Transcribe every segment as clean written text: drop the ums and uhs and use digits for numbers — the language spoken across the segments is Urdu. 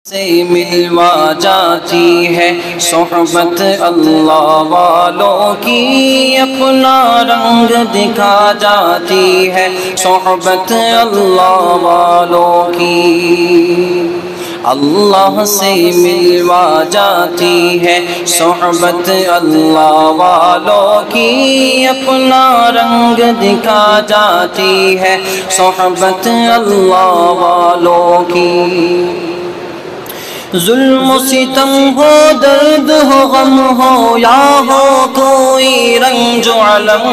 سے ملوا جاتی ہے صحبت اللہ والوں کی، اپنا رنگ دکھا جاتی ہے صحبت اللہ والوں کی، اللہ سے ملوا جاتی ہے صحبت اللہ والوں کی، اپنا رنگ دکھا جاتی ہے صحبت اللہ والوں کی۔ ظلم و ستم ہو، درد ہو، غم ہو، یا ہو کوئی رنج و علم،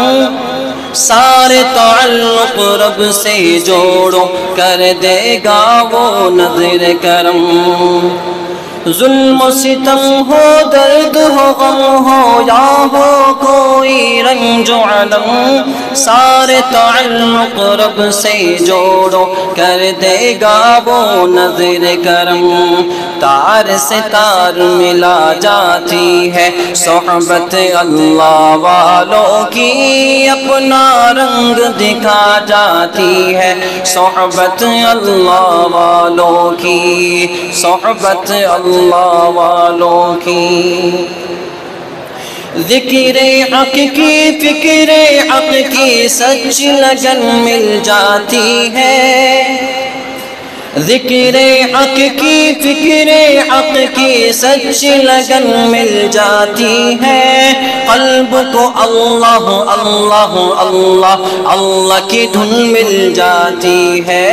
سارے تعلق رب سے جوڑو، کر دے گا وہ نظر کرم۔ ظلم و ستم ہو، درد ہو، غم ہو، یا ہو کوئی رنج و علم، سارے تعلق رب سے جوڑو، کر دے گا وہ نظر کرم۔ تار سے تار ملا جاتی ہے صحبت اللہ والوں کی، اپنا رنگ دکھا جاتی ہے صحبت اللہ والوں کی، صحبت اللہ والوں کی۔ ذکر حق کی، فکر حق کی سچ لگن مل جاتی ہے، ذکر حق کی، فکر حق کی سچ لگن مل جاتی ہے، قلب کو اللہ اللہ اللہ اللہ کی دھن مل جاتی ہے،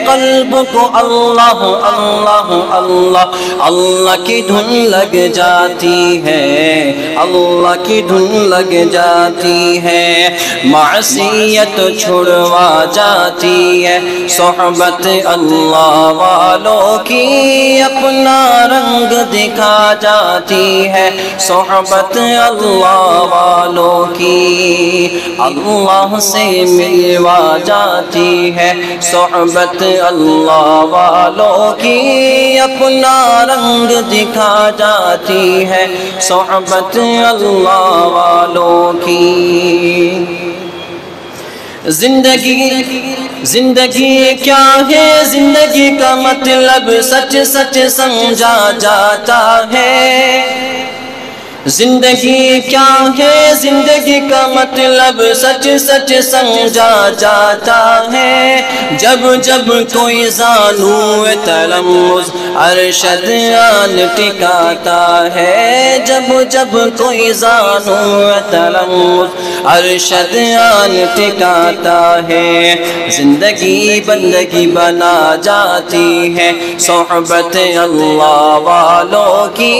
قلب کو اللہ اللہ اللہ اللہ کی دھن لگ جاتی ہے، اللہ کی دھن لگ جاتی ہے، معصیت چھڑوا جاتی ہے صحبت اللہ والوں کی، اپنا رنگ دکھا جاتی ہے صحبت اللہ والوں کی، اللہ سے ملوا جاتی ہے صحبت اللہ والوں کی، اپنا رنگ دکھا جاتی ہے صحبت اللہ والوں کی۔ زندگی کیا ہے، زندگی کا مطلب سچ سچ سمجھا جاتا ہے، زندگی کیا ہے، زندگی کا مطلب سچ سچ سمجھا جاتا ہے، جب جب کوئی زانو تلمذ ارشد آن ٹکاتا ہے، جب جب کوئی زانو تلمذ ارشد آن ٹکاتا ہے، زندگی بندگی بنا جاتی ہے صحبت اللہ والوں کی،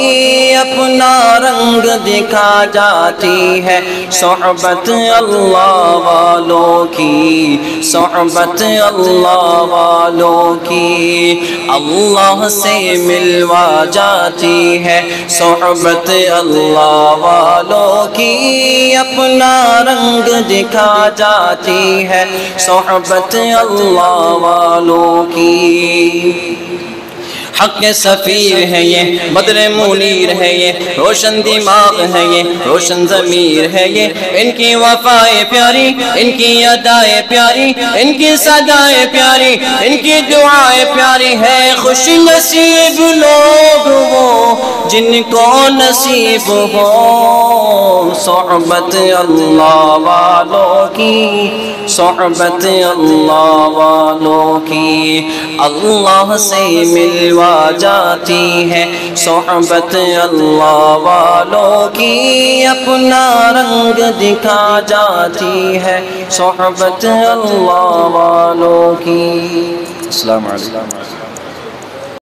اپنا رنگ دکھا جاتی ہے صحبت اللہ والوں کی، صحبت اللہ والوں کی، اللہ سے ملوا جاتی ہے صحبت اللہ والوں کی، اپنا رنگ دکھا جاتی ہے صحبت اللہ والوں کی۔ حق سفیر ہے یہ، بدر منیر ہے یہ، روشن دماغ ہے یہ، روشن ضمیر ہے یہ، ان کی وفائیں پیاری، ان کی ادائیں پیاری، ان کی صدائیں پیاری، ان کی دعائیں پیاری ہے، خوش نصیب لوگ وہ جن کو نصیب ہو صحبت اللہ والوں کی، صحبت اللہ والوں کی، اللہ سے ملوا جاتی ہے صحبت اللہ والوں کی، اپنا رنگ دکھا جاتی ہے صحبت اللہ والوں کی۔ السلام علیکم۔